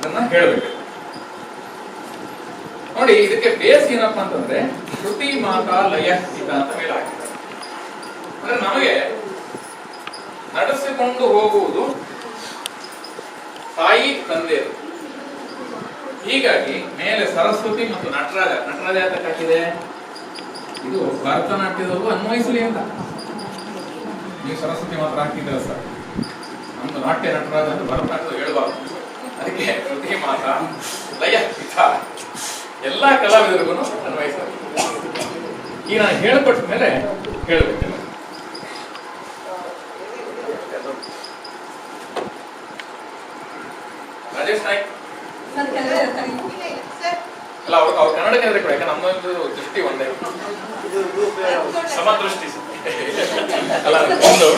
ಅದನ್ನ ಹೇಳಬೇಕು. ನೋಡಿ, ಇದಕ್ಕೆ ಬೇಸ್ ಏನಪ್ಪಾ ಅಂತಂದ್ರೆ ಶ್ರುತಿ ಮಾತಾ ಲಯ ಹಿತ ಅಂತ ಮೇಲೆ ಹಾಕಿದ್ದಾರೆ. ಅಂದ್ರೆ ನಮಗೆ ನಡೆಸಿಕೊಂಡು ಹೋಗುವುದು ತಾಯಿ ತಂದೆಯರು. ಹೀಗಾಗಿ ಮೇಲೆ ಸರಸ್ವತಿ ಮತ್ತು ನಟರಾಜ ಅಂತ ಹಾಕಿದೆ. ಇದು ಭರತನಾಟ್ಯದಲ್ಲೂ ಅನ್ವಯಿಸಲಿ ಅಂತ. ನೀವು ಸರಸ್ವತಿ ಮಾತ್ರ ಹಾಕಿದ್ರೆ ಸರ್, ನಮ್ದು ನಾಟ್ಯ ನಟರಾಜ ಅಂದ್ರೆ ಭರತನಾಟ್ಯದ ಹೇಳ್ಬಾರ್ದು. ಅದಕ್ಕೆ ಶ್ರುತಿ ಮಾತಾ ಲಯ ಹಿತ ಎಲ್ಲಾ ಕಲಾವಿದರಿಗೂ ಅನ್ವಯಿಸಬೇಕು. ಈಗ ನಾನು ಹೇಳ್ಕೊಟ್ಟ ಮೇಲೆ ಹೇಳ್ಬೇಕಿಲ್ಲ. ರಾಜೇಶ್ ನಾಯ್ಕ್ ಅಲ್ಲ, ಅವ್ರು ಕನ್ನಡ ಕೇಂದ್ರ ಕೂಡ, ಯಾಕಂದ್ರೆ ನಮ್ಮೊಂದು ದೃಷ್ಟಿ ಒಂದೇ, ಸಮದೃಷ್ಟಿ ಅಲ್ಲ ಒಂದು.